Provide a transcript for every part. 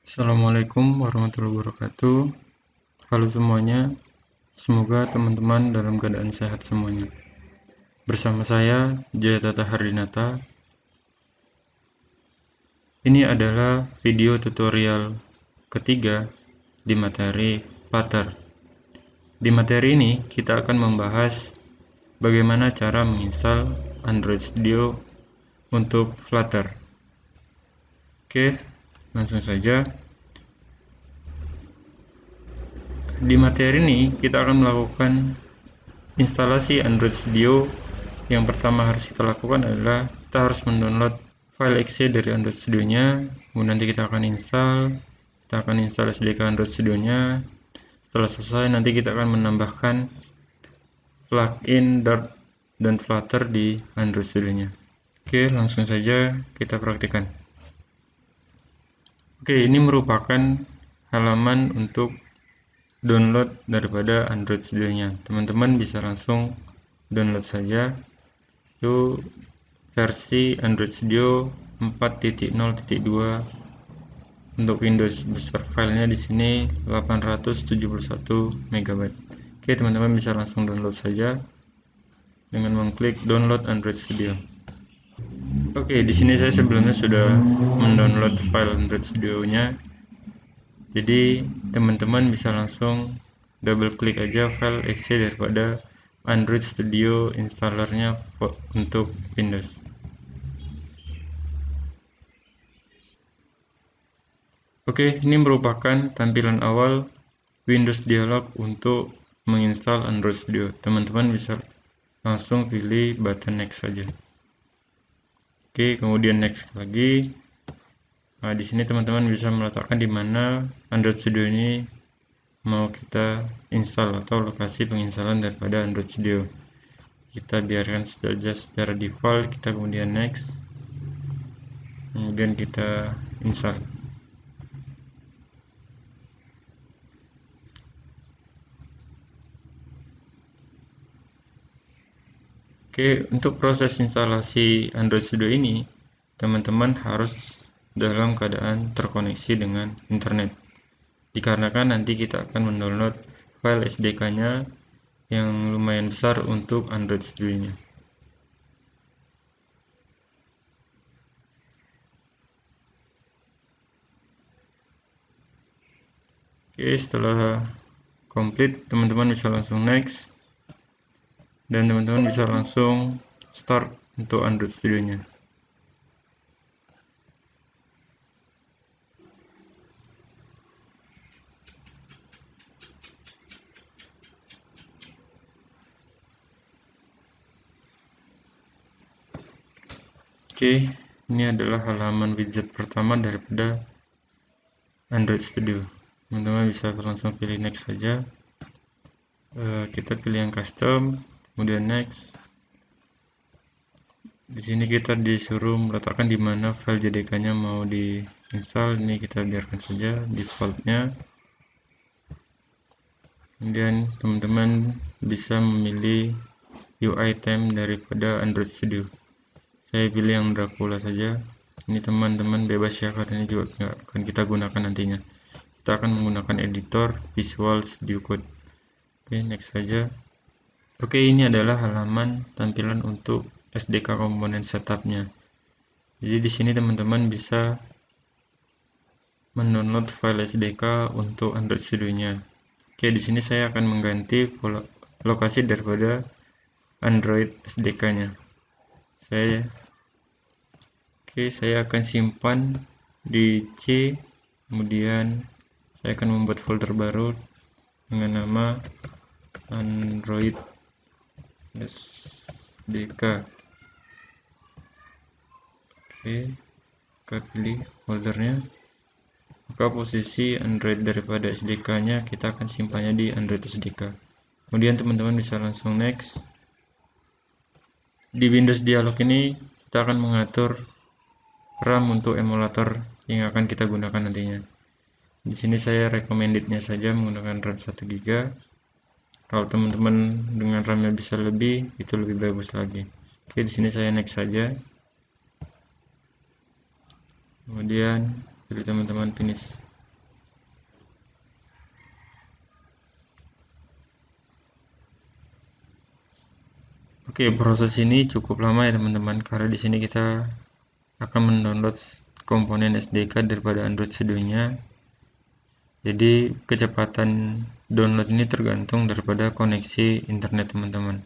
Assalamualaikum warahmatullahi wabarakatuh. Halo semuanya, semoga teman-teman dalam keadaan sehat semuanya. Bersama saya, Jaya Tata Hardinata. Ini adalah video tutorial ketiga di materi Flutter. Di materi ini, kita akan membahas bagaimana cara menginstal Android Studio untuk Flutter. Oke, langsung saja. Di materi ini kita akan melakukan instalasi Android Studio. Yang pertama harus kita lakukan adalah kita harus mendownload file exe dari Android Studio-nya. Kemudian nanti kita akan install SDK Android Studio-nya. Setelah selesai nanti kita akan menambahkan plugin Dart dan Flutter di Android Studio-nya. Oke, langsung saja kita praktikkan. Oke, ini merupakan halaman untuk download daripada Android Studio-nya. Teman-teman bisa langsung download saja. Itu versi Android Studio 4.0.2 untuk Windows. Besar filenya di sini 871 MB. Oke, teman-teman bisa langsung download saja dengan mengklik download Android Studio. Oke, di sini saya sebelumnya sudah mendownload file Android Studio-nya. Jadi teman-teman bisa langsung double klik aja file exe daripada Android Studio installernya untuk Windows. Oke, ini merupakan tampilan awal Windows Dialog untuk menginstal Android Studio. Teman-teman bisa langsung pilih button next saja. Oke, kemudian next lagi. Nah, di sini teman-teman bisa meletakkan di mana Android Studio ini mau kita install atau lokasi penginstalan daripada Android Studio. Kita biarkan saja secara default, kita kemudian next. Kemudian kita install. Oke, untuk proses instalasi Android Studio ini, teman-teman harus dalam keadaan terkoneksi dengan internet. Dikarenakan nanti kita akan mendownload file SDK-nya yang lumayan besar untuk Android Studio-nya. Oke, setelah komplit, teman-teman bisa langsung next. Dan teman-teman bisa langsung start untuk Android Studio-nya. Oke, ini adalah halaman widget pertama daripada Android Studio. Teman-teman bisa langsung pilih next saja. Kita pilih yang custom, kemudian next. Di sini kita disuruh meletakkan di mana file JDK-nya mau diinstal. Ini kita biarkan saja defaultnya. Kemudian teman-teman bisa memilih UI theme daripada Android Studio. Saya pilih yang Dracula saja. Ini teman-teman bebas ya, karena ini juga nggak akan kita gunakan nantinya. Kita akan menggunakan editor Visual Studio Code. Oke, next saja. Oke, ini adalah halaman tampilan untuk SDK komponen setupnya. Jadi di sini teman-teman bisa mendownload file SDK untuk Android Studio-nya. Oke, di sini saya akan mengganti lokasi daripada Android SDK-nya. Saya akan simpan di C, kemudian saya akan membuat folder baru dengan nama Android SDK. Oke, kita pilih foldernya. Maka posisi Android daripada SDK-nya kita akan simpannya di Android SDK. Kemudian teman-teman bisa langsung next. Di Windows Dialog ini kita akan mengatur RAM untuk emulator yang akan kita gunakan nantinya. Di sini saya recommended-nya saja menggunakan RAM 1 GB. Kalau teman-teman dengan RAM-nya bisa lebih, itu lebih bagus lagi. Oke, di sini saya next saja. Kemudian pilih teman-teman finish. Oke, proses ini cukup lama ya teman-teman, karena di sini kita akan mendownload komponen SDK daripada Android Studio-nya. Jadi kecepatan download ini tergantung daripada koneksi internet teman-teman.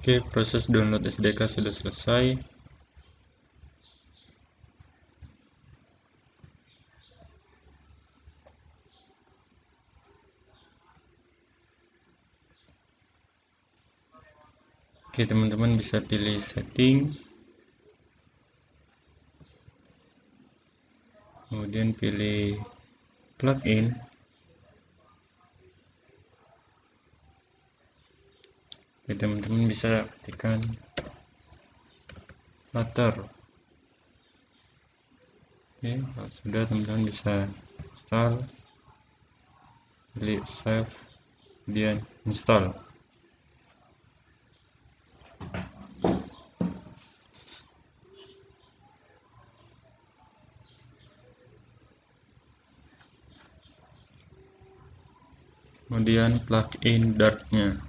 Oke, proses download SDK sudah selesai. Oke, teman-teman bisa pilih setting, kemudian pilih plugin. Oke, teman-teman bisa ketikkan Flutter. Oke, kalau sudah teman-teman bisa install, pilih save, kemudian install. Kemudian plugin Dart-nya.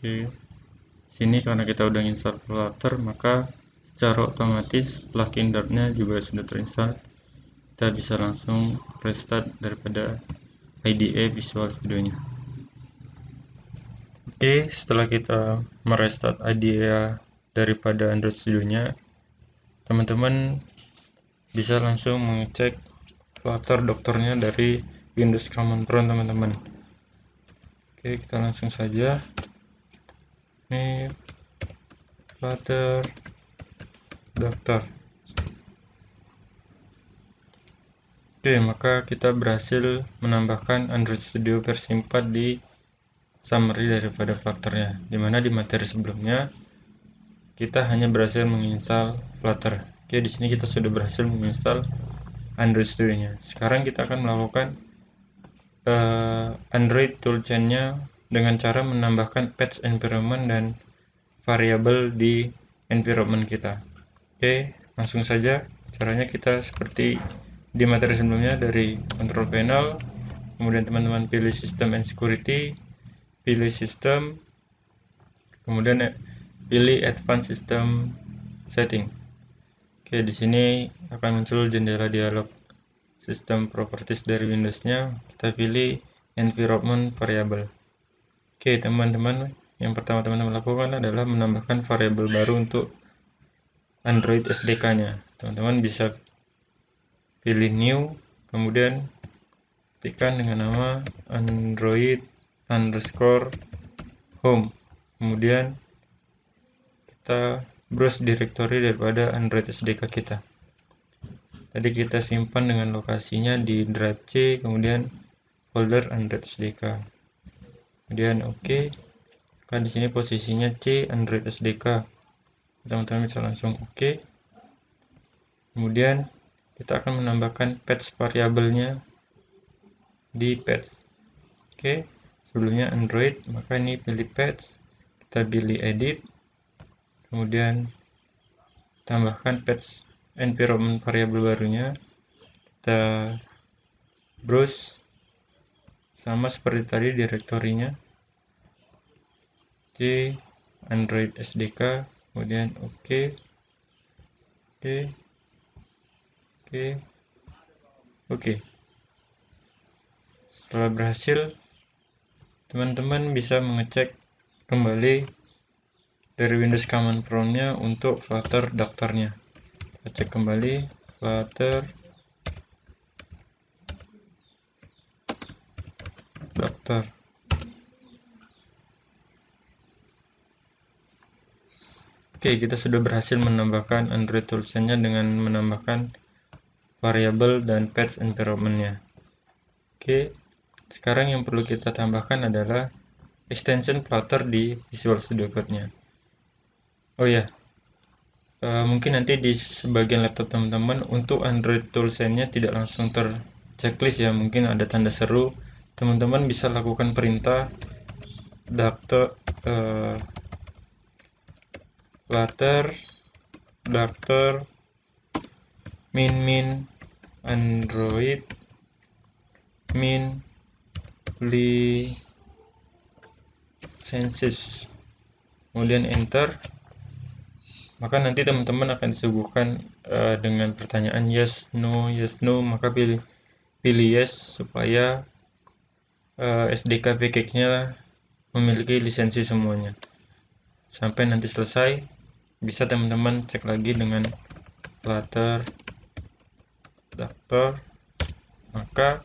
Oke, sini karena kita udah install Flutter, maka secara otomatis plugin Dart-nya juga sudah terinstall. Kita bisa langsung restart daripada IDE Visual Studio-nya. Oke, setelah kita merestart IDE daripada Android Studio-nya, teman-teman bisa langsung mengecek Flutter dokternya dari Windows Command Prompt teman-teman. Oke, kita langsung saja. Ini Flutter dokter. Oke, maka kita berhasil menambahkan Android Studio versi 4 di summary daripada Flutter-nya, dimana di materi sebelumnya kita hanya berhasil menginstal Flutter. Oke, di sini kita sudah berhasil menginstal Android Studio-nya. Sekarang kita akan melakukan Android toolchain-nya dengan cara menambahkan patch environment dan variabel di environment kita. Oke, langsung saja. Caranya kita seperti di materi sebelumnya, dari control panel, kemudian teman-teman pilih system and security, pilih system, kemudian pilih advanced system setting. Oke, di sini akan muncul jendela dialog sistem properties dari Windows-nya. Kita pilih environment variable. Oke, teman-teman, yang pertama teman-teman lakukan adalah menambahkan variabel baru untuk Android SDK-nya. Teman-teman bisa pilih new, kemudian ketikkan dengan nama Android_home. Kemudian kita browse directory daripada Android SDK kita. Tadi kita simpan dengan lokasinya di drive C, kemudian folder Android SDK. Kemudian oke. Kan di sini posisinya C Android SDK. Teman-teman bisa langsung oke. Kemudian kita akan menambahkan patch variabelnya di patch. Oke, sebelumnya Android, maka ini pilih patch, kita pilih edit, kemudian tambahkan patch environment variable barunya, kita browse sama seperti tadi direktorinya C Android SDK, kemudian oke. Oke. Setelah berhasil, teman-teman bisa mengecek kembali dari Windows Command Prompt-nya untuk Flutter daftarnya. Kita cek kembali Flutter daftar. Oke, kita sudah berhasil menambahkan Android Toolchain-nya dengan menambahkan variabel dan patch environment-nya. Oke, sekarang yang perlu kita tambahkan adalah extension Flutter di Visual Studio Code-nya. Oh ya, mungkin nanti di sebagian laptop teman-teman untuk Android Toolchain-nya tidak langsung terchecklist ya, mungkin ada tanda seru. Teman-teman bisa lakukan perintah Flutter daftar min Android min licenses, kemudian enter, maka nanti teman-teman akan disuguhkan dengan pertanyaan yes no, maka pilih yes supaya SDK package-nya memiliki lisensi semuanya. Sampai nanti selesai, bisa teman-teman cek lagi dengan Flutter daftar, maka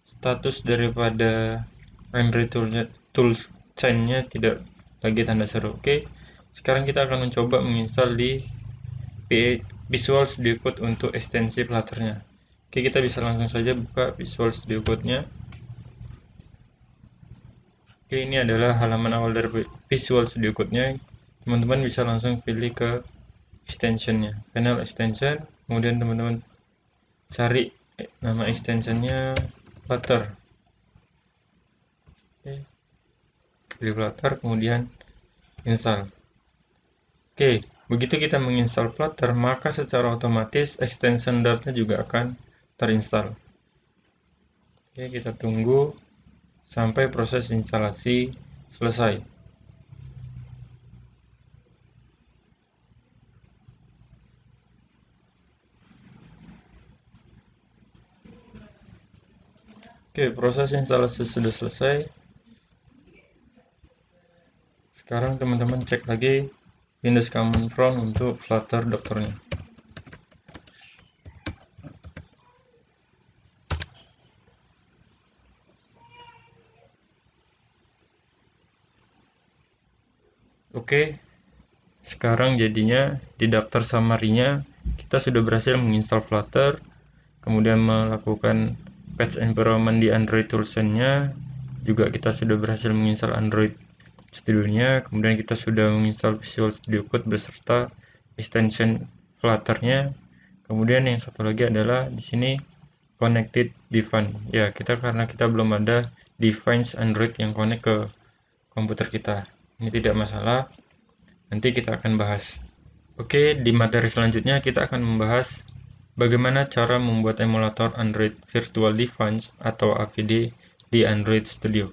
status daripada Android Toolchain-nya tidak lagi tanda seru. Oke, sekarang kita akan mencoba menginstal di Visual Studio Code untuk ekstensi Flutter-nya. Oke, kita bisa langsung saja buka Visual Studio Code-nya. Oke, ini adalah halaman awal dari Visual Studio Code-nya. Teman-teman bisa langsung pilih ke extension-nya, panel extension, kemudian teman-teman cari nama extension-nya Flutter. Oke, pilih Flutter, kemudian install. Oke, begitu kita menginstal Flutter, maka secara otomatis extension Dart-nya juga akan terinstall. Oke, kita tunggu sampai proses instalasi selesai. Oke, proses instalasi sudah selesai. Sekarang teman-teman cek lagi Windows Command Prompt untuk Flutter dokternya. Oke, sekarang jadinya di daftar summary-nya kita sudah berhasil menginstal Flutter, kemudian melakukan patch environment di Android Toolchain-nya, juga kita sudah berhasil menginstal Android Studio-nya, kemudian kita sudah menginstal Visual Studio Code beserta extension Flutter-nya. Kemudian yang satu lagi adalah di sini connected define. Ya, karena kita belum ada device Android yang connect ke komputer kita. Ini tidak masalah. Nanti kita akan bahas. Oke, di materi selanjutnya kita akan membahas bagaimana cara membuat emulator Android Virtual Device atau AVD di Android Studio.